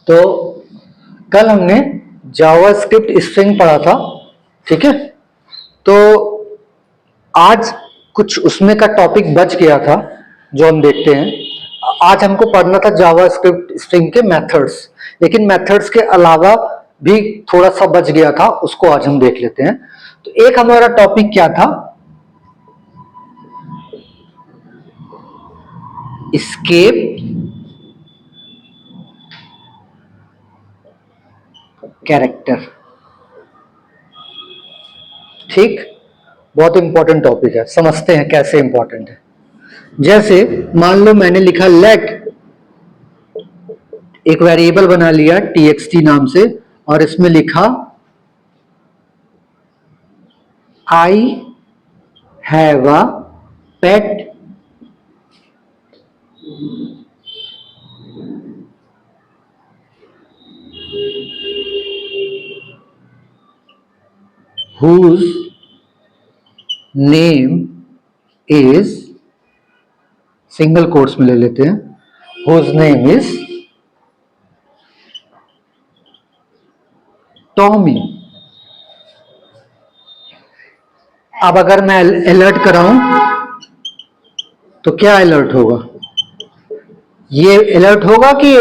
तो कल हमने जावास्क्रिप्ट स्ट्रिंग पढ़ा था, ठीक है। तो आज कुछ उसमें का टॉपिक बच गया था जो हम देखते हैं। आज हमको पढ़ना था जावास्क्रिप्ट स्ट्रिंग के मेथड्स, लेकिन मेथड्स के अलावा भी थोड़ा सा बच गया था, उसको आज हम देख लेते हैं। तो एक हमारा टॉपिक क्या था? एस्केप कैरेक्टर, ठीक। बहुत इंपॉर्टेंट टॉपिक है, समझते हैं कैसे इंपॉर्टेंट है। जैसे मान लो मैंने लिखा लेट, एक वेरिएबल बना लिया txt नाम से, और इसमें लिखा I have a pet whose name is, single quotes में ले लेते हैं, whose name is टॉमी। अब अगर मैं अलर्ट कराऊं तो क्या अलर्ट होगा? ये अलर्ट होगा कि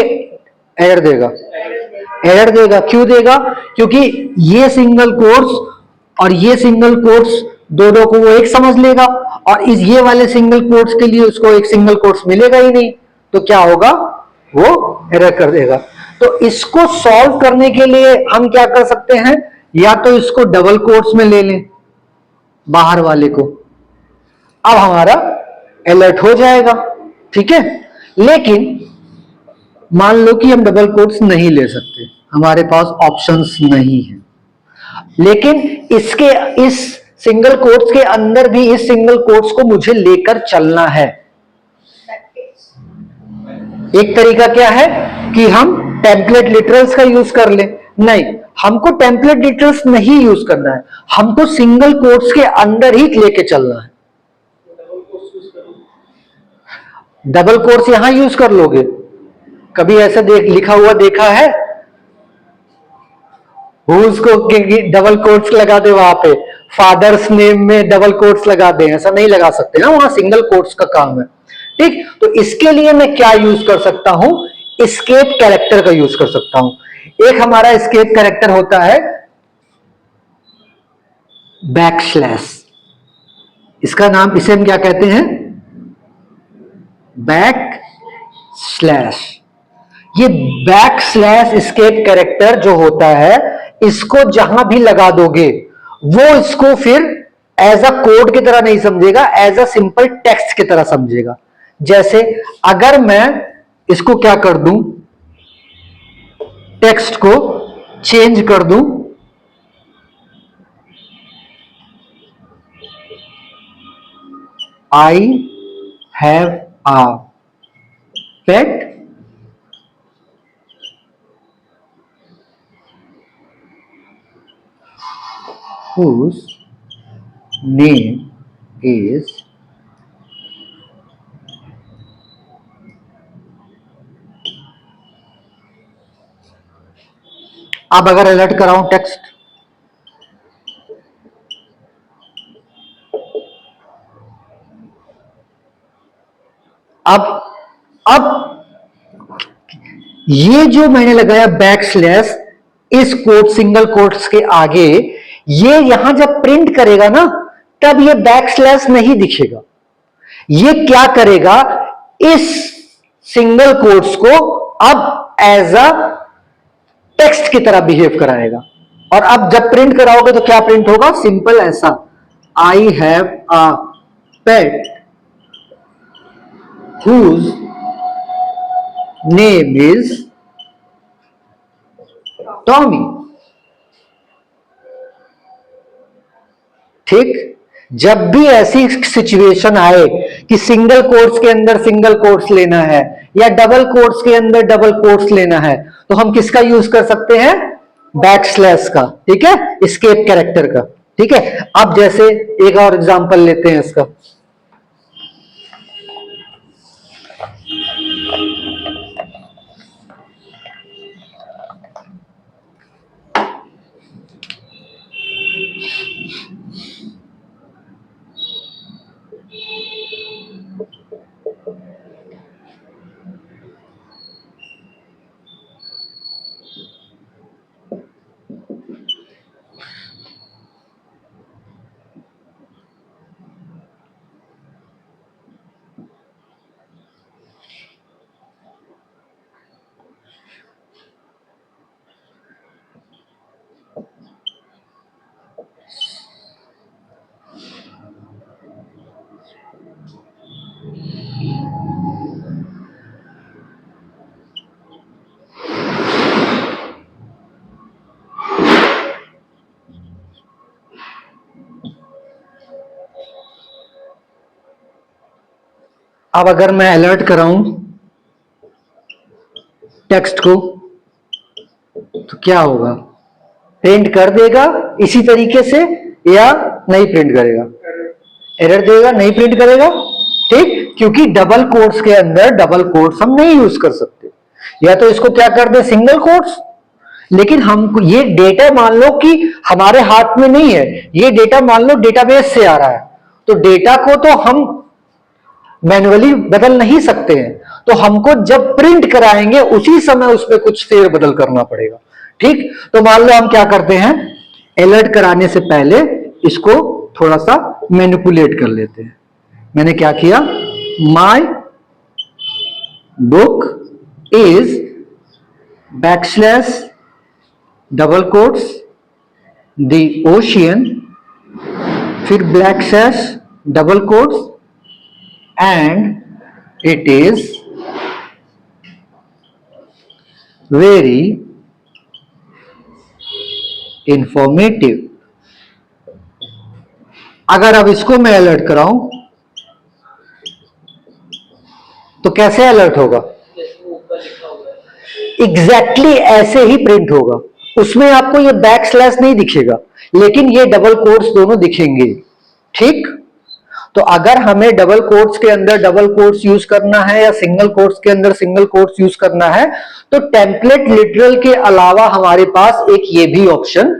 एरर देगा? एरर देगा। क्यों देगा? क्योंकि ये सिंगल कोट्स और ये सिंगल कोट्स दोनों को वो एक समझ लेगा, और इस ये वाले सिंगल कोट्स के लिए उसको एक सिंगल कोट्स मिलेगा ही नहीं, तो क्या होगा? वो एरर कर देगा। तो इसको सॉल्व करने के लिए हम क्या कर सकते हैं? या तो इसको डबल कोट्स में ले लें, बाहर वाले को, अब हमारा अलर्ट हो जाएगा, ठीक है। लेकिन मान लो कि हम डबल कोट्स नहीं ले सकते, हमारे पास ऑप्शंस नहीं है, लेकिन इसके इस सिंगल कोट्स के अंदर भी इस सिंगल कोट्स को मुझे लेकर चलना है। एक तरीका क्या है कि हम टेम्पलेट लिटरल्स का यूज कर लें। नहीं, हमको टेम्पलेट लिटरल्स नहीं यूज करना है, हमको सिंगल कोट्स के अंदर ही लेके चलना है। डबल कोट्स यहां यूज कर लोगे? कभी ऐसा लिखा हुआ देखा है? हुज को डबल कोट्स लगा दे, वहां पे फादर्स नेम में डबल कोट्स लगा दे, ऐसा नहीं लगा सकते ना, वहां सिंगल कोट्स का काम है, ठीक। तो इसके लिए मैं क्या यूज कर सकता हूं? एस्केप कैरेक्टर का यूज कर सकता हूं। एक हमारा एस्केप कैरेक्टर होता है बैकस्लैश, इसका नाम, इसे हम क्या कहते हैं? Back slash. ये बैक स्लैश एस्केप कैरेक्टर जो होता है, इसको जहां भी लगा दोगे वो इसको फिर एज अ कोड की तरह नहीं समझेगा, एज अ सिंपल टेक्स्ट की तरह समझेगा। जैसे अगर मैं इसको क्या कर दूं, टेक्स्ट को चेंज कर दूं, I have a pet whose name is अब अगर अलर्ट कराऊं टेक्स्ट, अब ये जो मैंने लगाया बैक स्लैश, इस कोट सिंगल कोट्स के आगे, ये यहां जब प्रिंट करेगा ना, तब ये बैक स्लैश नहीं दिखेगा। ये क्या करेगा? इस सिंगल कोट्स को अब एज अ टेक्स्ट की तरह बिहेव कराएगा, और अब जब प्रिंट कराओगे तो क्या प्रिंट होगा? सिंपल ऐसा, I have a pet whose name is Tommy, ठीक। जब भी ऐसी सिचुएशन आए कि सिंगल कोट्स के अंदर सिंगल कोट्स लेना है या डबल कोट्स के अंदर डबल कोट्स लेना है, तो हम किसका यूज कर सकते हैं? बैक स्लैश का, ठीक है, एस्केप कैरेक्टर का, ठीक है। अब जैसे एक और एग्जांपल लेते हैं इसका, अब अगर मैं अलर्ट कराऊं टेक्स्ट को तो क्या होगा? प्रिंट कर देगा इसी तरीके से या नहीं प्रिंट करेगा? एरर देगा, नहीं प्रिंट करेगा। ठीक, क्योंकि डबल कोट्स के अंदर डबल कोट्स हम नहीं यूज कर सकते, या तो इसको क्या कर दे सिंगल कोट्स। लेकिन हमको ये डेटा मान लो कि हमारे हाथ में नहीं है, ये डेटा मान लो डेटाबेस से आ रहा है, तो डेटा को तो हम मैन्युअली बदल नहीं सकते हैं, तो हमको जब प्रिंट कराएंगे उसी समय उसमें कुछ फेर बदल करना पड़ेगा। ठीक, तो मान लो हम क्या करते हैं, अलर्ट कराने से पहले इसको थोड़ा सा मैनिपुलेट कर लेते हैं। मैंने क्या किया, my book is backslash double quotes the ocean, फिर black slash double quotes and it is very informative. अगर अब इसको मैं अलर्ट कराऊं तो कैसे अलर्ट होगा? एग्जैक्टली ऐसे ही प्रिंट होगा, उसमें आपको ये बैक स्लैश नहीं दिखेगा, लेकिन ये डबल कोट्स दोनों दिखेंगे। ठीक, तो अगर हमें डबल कोट्स के अंदर डबल कोट्स यूज करना है या सिंगल कोट्स के अंदर सिंगल कोट्स यूज करना है, तो टेम्पलेट लिटरल के अलावा हमारे पास एक ये भी ऑप्शन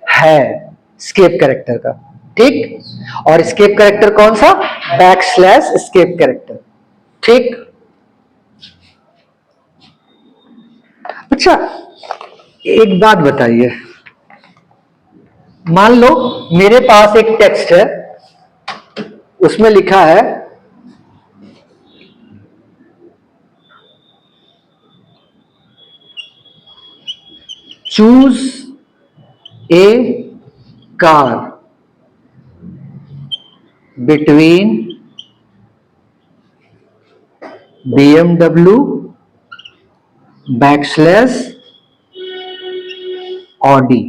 है एस्केप कैरेक्टर का। ठीक, और एस्केप कैरेक्टर कौन सा? Back slash escape character. ठीक, अच्छा एक बात बताइए, मान लो मेरे पास एक टेक्स्ट है, उसमें लिखा है choose a car between BMW backslash Audi.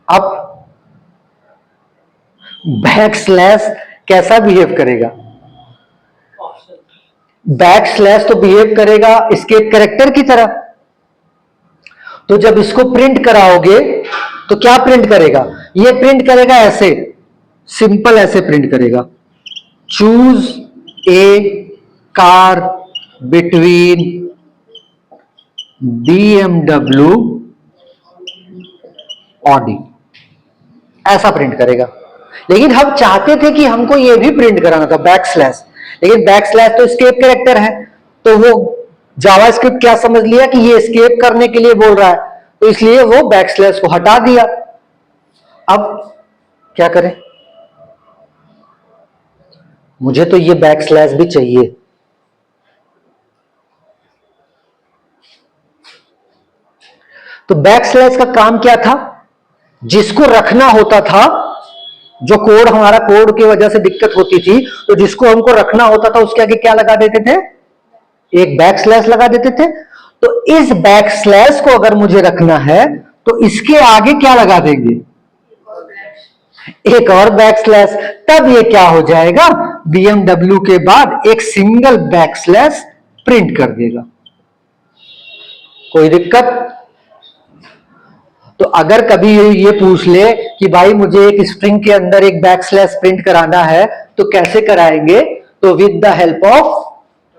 अब बैकस्लैश कैसा बिहेव करेगा? बैकस्लैश तो बिहेव करेगा एस्केप कैरेक्टर की तरह। तो जब इसको प्रिंट कराओगे तो क्या प्रिंट करेगा? ये प्रिंट करेगा ऐसे, सिंपल ऐसे प्रिंट करेगा, choose a car between BMW Audi, ऐसा प्रिंट करेगा। लेकिन हम चाहते थे कि हमको ये भी प्रिंट कराना था बैकस्लैश, लेकिन बैकस्लैश तो एस्केप कैरेक्टर है, तो वो जावास्क्रिप्ट क्या समझ लिया कि ये एस्केप करने के लिए बोल रहा है, तो इसलिए वो बैकस्लैश को हटा दिया। अब क्या करें? मुझे तो ये बैकस्लैश भी चाहिए। तो बैकस्लैश का काम क्या था? जिसको रखना होता था, जो कोड हमारा कोड की वजह से दिक्कत होती थी, तो जिसको हमको रखना होता था उसके आगे क्या लगा देते थे? एक बैकस्लैश लगा देते थे। तो इस बैकस्लैश को अगर मुझे रखना है तो इसके आगे क्या लगा देंगे? एक और बैकस्लैश। तब ये क्या हो जाएगा? BMW के बाद एक सिंगल बैकस्लैश प्रिंट कर देगा। कोई दिक्कत? तो अगर कभी ये पूछ ले कि भाई मुझे एक स्ट्रिंग के अंदर एक बैकस्लैश प्रिंट कराना है तो कैसे कराएंगे? तो with the help of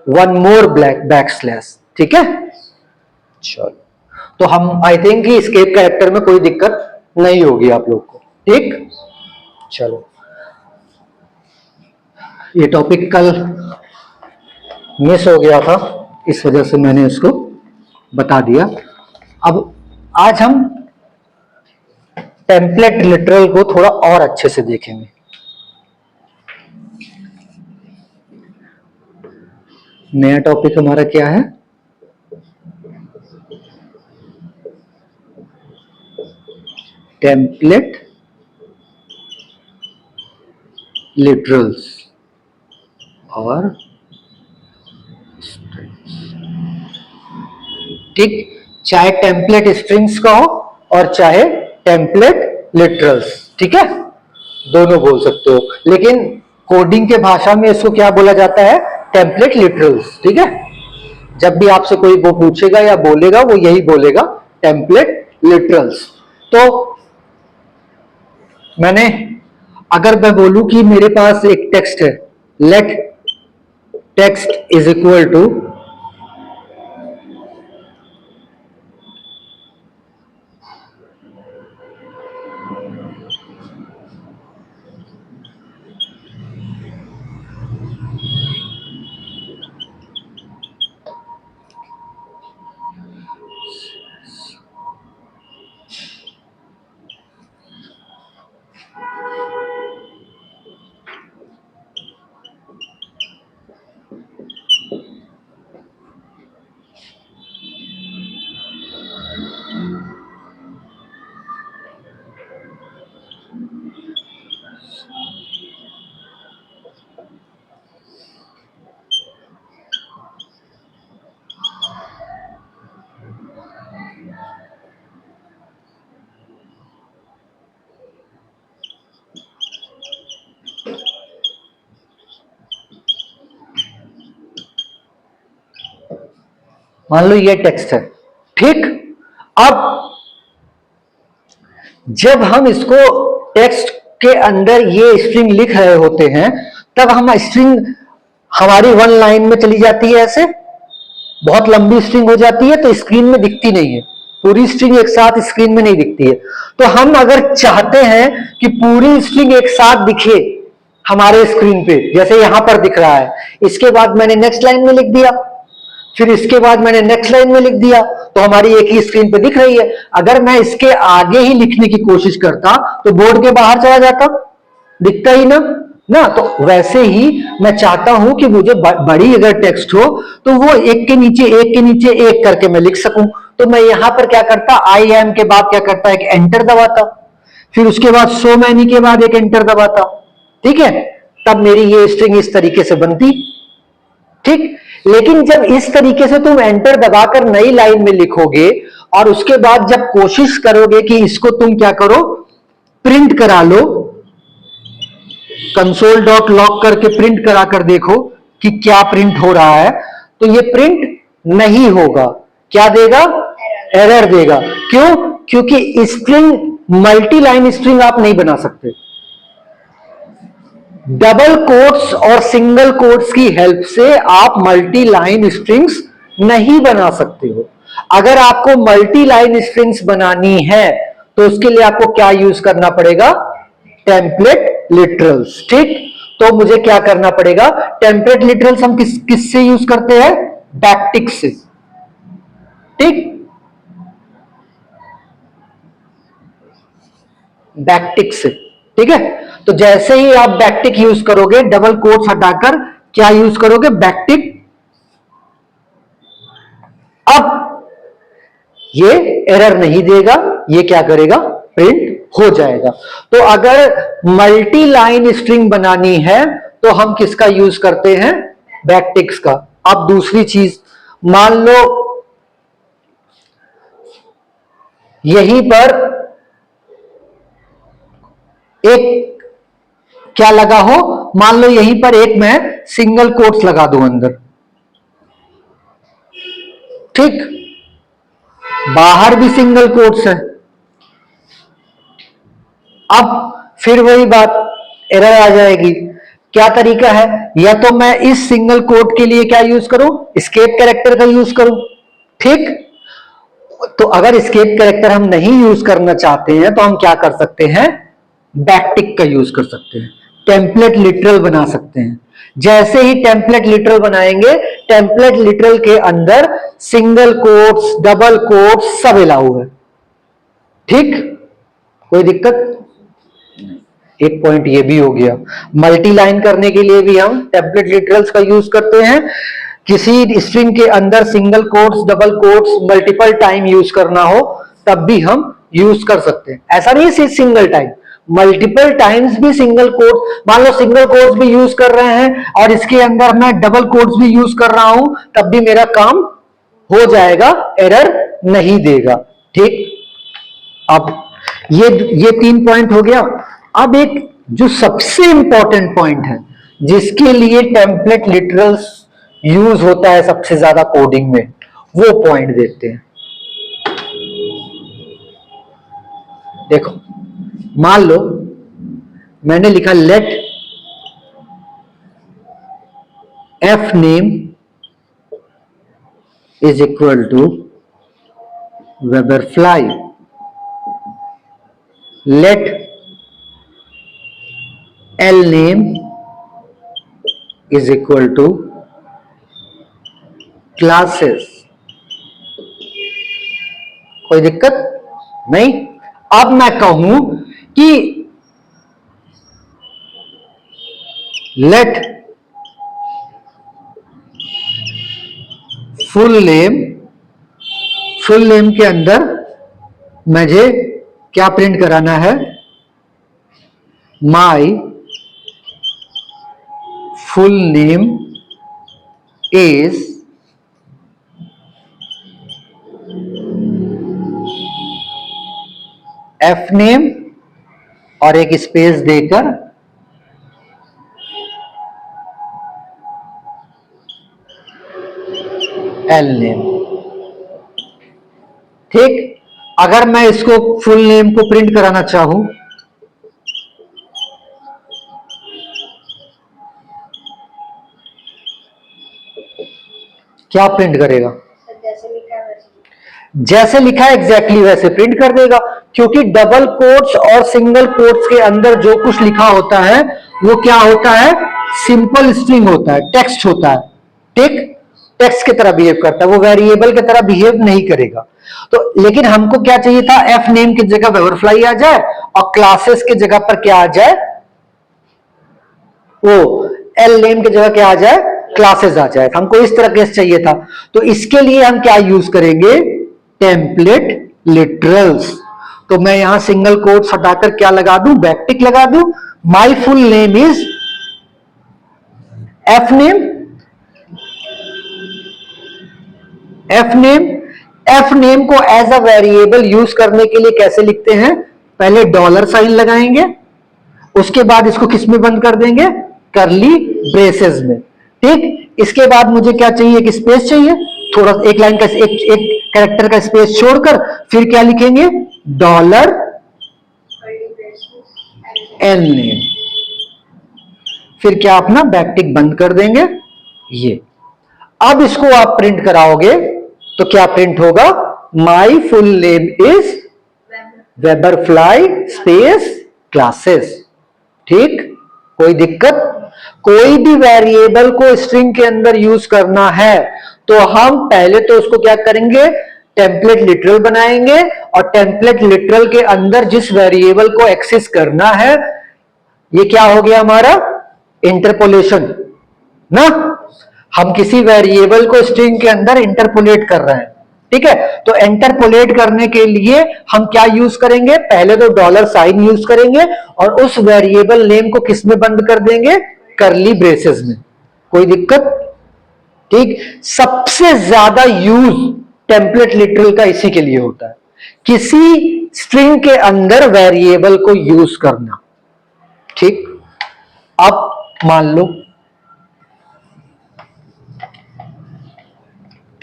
one more backslash. ठीक है, चलो, तो हम आई थिंक कि एस्केप कैरेक्टर में कोई दिक्कत नहीं होगी आप लोग को। ठीक, चलो, ये टॉपिक कल मिस हो गया था, इस वजह से मैंने इसको बता दिया। अब आज हम टेम्पलेट लिटरल को थोड़ा और अच्छे से देखेंगे। नया टॉपिक हमारा क्या है? टेम्पलेट लिटरल्स और स्ट्रिंग्स। ठीक, चाहे टेम्पलेट स्ट्रिंग्स का हो और चाहे टेम्पलेट लिटरल्स, ठीक है, दोनों बोल सकते हो, लेकिन कोडिंग के भाषा में इसको क्या बोला जाता है, टेम्पलेट लिटरल्स, ठीक है। जब भी आपसे कोई वो पूछेगा या बोलेगा वो यही बोलेगा, टेम्पलेट लिटरल्स। तो मैंने, अगर मैं बोलूं कि मेरे पास एक टेक्स्ट है, let text is equal to मान लो ये टेक्स्ट है, ठीक। अब जब हम इसको टेक्स्ट के अंदर ये स्ट्रिंग लिख रहे होते हैं, तब हम स्ट्रिंग हमारी वन लाइन में चली जाती है, ऐसे बहुत लंबी स्ट्रिंग हो जाती है, तो स्क्रीन में दिखती नहीं है, पूरी स्ट्रिंग एक साथ स्क्रीन में नहीं दिखती है। तो हम अगर चाहते हैं कि पूरी स्ट्रिंग एक साथ दिखे हमारे स्क्रीन पे, जैसे यहां पर दिख रहा है, इसके बाद मैंने नेक्स्ट लाइन में लिख दिया, फिर इसके बाद मैंने नेक्स्ट लाइन में लिख दिया, तो हमारी एक ही स्क्रीन पे दिख रही है। अगर मैं इसके आगे ही लिखने की कोशिश करता तो बोर्ड के बाहर चला जाता, दिखता ही ना। तो वैसे ही मैं चाहता हूं कि मुझे बड़ी अगर टेक्स्ट हो तो वो एक के नीचे एक के नीचे एक करके मैं लिख सकूं। तो मैं यहां पर क्या करता, आई एम के बाद क्या करता, एक एंटर दबाता, फिर उसके बाद सो मैनी के बाद एक एंटर दबाता, ठीक है, तब मेरी ये स्ट्रिंग इस तरीके से बनती, ठीक। लेकिन जब इस तरीके से तुम एंटर दबाकर नई लाइन में लिखोगे और उसके बाद जब कोशिश करोगे कि इसको तुम क्या करो, प्रिंट करा लो, कंसोल डॉट लॉग करके प्रिंट करा कर देखो कि क्या प्रिंट हो रहा है, तो ये प्रिंट नहीं होगा। क्या देगा, एरर देगा। क्यों, क्योंकि स्ट्रिंग, मल्टी लाइन स्ट्रिंग आप नहीं बना सकते। डबल कोट्स और सिंगल कोट्स की हेल्प से आप मल्टी लाइन स्ट्रिंग्स नहीं बना सकते हो। अगर आपको मल्टी लाइन स्ट्रिंग्स बनानी है तो उसके लिए आपको क्या यूज करना पड़ेगा, टेम्पलेट लिटरल्स, ठीक। तो मुझे क्या करना पड़ेगा, टेम्पलेट लिटरल्स हम किससे यूज करते हैं, बैकटिक से, ठीक, बैकटिक से, ठीक है। तो जैसे ही आप बैकटिक यूज करोगे, डबल कोट्स हटाकर क्या यूज करोगे, बैकटिक, अब ये एरर नहीं देगा, ये क्या करेगा, प्रिंट हो जाएगा। तो अगर मल्टी लाइन स्ट्रिंग बनानी है तो हम किसका यूज करते हैं, बैकटिक्स का। अब दूसरी चीज, मान लो यहीं पर एक क्या लगा हो, मान लो यहीं पर एक मैं सिंगल कोट्स लगा दूं अंदर, ठीक, बाहर भी सिंगल कोट्स है। अब फिर वही बात, एरर आ जाएगी। क्या तरीका है, या तो मैं इस सिंगल कोट के लिए क्या यूज करूं, एस्केप कैरेक्टर का यूज करूं, ठीक। तो अगर एस्केप कैरेक्टर हम नहीं यूज करना चाहते हैं तो हम क्या कर सकते हैं, बैकटिक का यूज कर सकते हैं, टेम्पलेट लिटरल बना सकते हैं। जैसे ही टेम्पलेट लिटरल बनाएंगे, टेम्पलेट लिटरल के अंदर सिंगल कोट्स, डबल कोट्स सब अलाउ है, ठीक, कोई दिक्कत। एक पॉइंट ये भी हो गया, मल्टी लाइन करने के लिए भी हम टेम्पलेट लिटरल्स का यूज करते हैं। किसी स्ट्रिंग के अंदर single quotes, double quotes multiple time use करना हो तब भी हम यूज कर सकते हैं। ऐसा नहीं है सिंगल टाइम, मल्टीपल टाइम्स भी सिंगल कोट्स, मान लो सिंगल कोट्स भी यूज कर रहे हैं और इसके अंदर मैं डबल कोट्स भी यूज कर रहा हूं, तब भी मेरा काम हो जाएगा, एरर नहीं देगा, ठीक। अब ये 3 पॉइंट हो गया। अब एक जो सबसे इंपॉर्टेंट पॉइंट है जिसके लिए टेम्पलेट लिटरल्स यूज होता है सबसे ज्यादा कोडिंग में, वो पॉइंट देखते हैं। देखो, मान लो मैंने लिखा let F name is equal to Webberfly, let L name is equal to classes. कोई दिक्कत नहीं। अब मैं कहूं कि लेट फुल नेम के अंदर मुझे क्या प्रिंट कराना है, माई full name is F name और एक स्पेस देकर एल नेम। ठीक, अगर मैं इसको फुल नेम को प्रिंट कराना चाहूं, क्या प्रिंट करेगा? जैसे लिखा है एग्जैक्टली वैसे प्रिंट कर देगा, क्योंकि डबल कोट्स और सिंगल कोट्स के अंदर जो कुछ लिखा होता है वो क्या होता है, सिंपल स्ट्रिंग होता है, टेक्स्ट होता है। ठीक, टेक्स्ट की तरह बिहेव करता है, वो वेरिएबल की तरह बिहेव नहीं करेगा। तो लेकिन हमको क्या चाहिए था, एफ नेम की जगह वेवरफ्लाई आ जाए और क्लासेस की जगह पर क्या आ जाए, वो एल नेम की जगह क्या आ जाए, क्लासेस आ जाए। हमको इस तरह केस चाहिए था। तो इसके लिए हम क्या यूज करेंगे, टेम्पलेट लिटरल्स। तो मैं यहां सिंगल कोट्स हटाकर क्या लगा दूं, बैकटिक लगा दूं, माई full name is F name. F name को एज अ वेरिएबल यूज करने के लिए कैसे लिखते हैं, पहले डॉलर साइन लगाएंगे, उसके बाद इसको किस में बंद कर देंगे, करली ब्रेसेस में। ठीक, इसके बाद मुझे क्या चाहिए, एक स्पेस चाहिए, थोड़ा एक लाइन का एक कैरेक्टर का स्पेस छोड़कर फिर क्या लिखेंगे, डॉलर एल नेम, फिर क्या अपना बैकटिक बंद कर देंगे। ये अब इसको आप प्रिंट कराओगे तो क्या प्रिंट होगा, my full name is Webberfly space classes. ठीक, कोई दिक्कत? कोई भी वेरिएबल को स्ट्रिंग के अंदर यूज करना है तो हम पहले तो उसको क्या करेंगे, टेम्पलेट लिटरल बनाएंगे, और टेम्पलेट लिटरल के अंदर जिस वेरिएबल को एक्सेस करना है, ये क्या हो गया हमारा, इंटरपोलेशन ना। हम किसी वेरिएबल को स्ट्रिंग के अंदर इंटरपोलेट कर रहे हैं। ठीक है, तो इंटरपोलेट करने के लिए हम क्या यूज करेंगे, पहले तो डॉलर साइन यूज करेंगे और उस वेरिएबल नेम को किस में बंद कर देंगे, करली ब्रेसेस में। कोई दिक्कत? ठीक, सबसे ज्यादा यूज टेम्पलेट लिटरल का इसी के लिए होता है, किसी स्ट्रिंग के अंदर वेरिएबल को यूज करना। ठीक, अब मान लो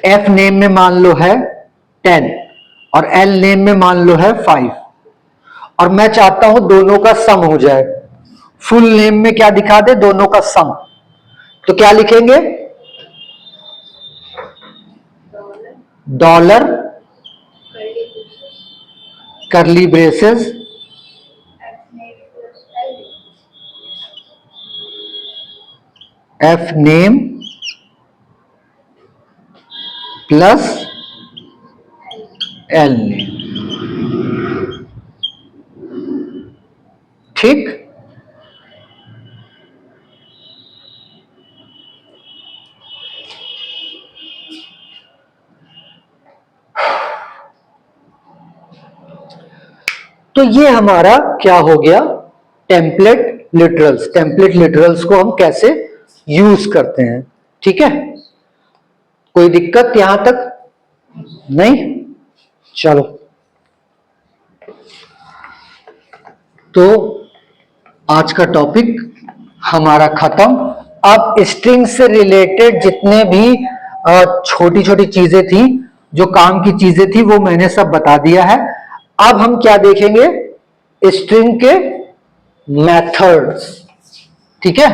एफ नेम में मान लो है 10 और एल नेम में मान लो है 5, और मैं चाहता हूं दोनों का सम हो जाए। फुल नेम में क्या दिखा दे, दोनों का सम। तो क्या लिखेंगे, डॉलर करली braces F name plus L name. ठीक, तो ये हमारा क्या हो गया, टेम्पलेट लिटरल्स। टेम्पलेट लिटरल्स को हम कैसे यूज करते हैं। ठीक है, कोई दिक्कत यहां तक नहीं? चलो, तो आज का टॉपिक हमारा खत्म। अब स्ट्रिंग से रिलेटेड जितने भी छोटी छोटी चीजें थी, जो काम की चीजें थी, वो मैंने सब बता दिया है। अब हम क्या देखेंगे, स्ट्रिंग के मेथड्स। ठीक है,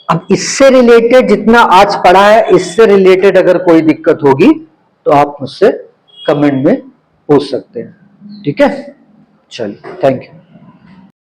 अब इससे रिलेटेड जितना आज पढ़ा है, इससे रिलेटेड अगर कोई दिक्कत होगी तो आप मुझसे कमेंट में पूछ सकते हैं। ठीक है, चलिए, थैंक यू।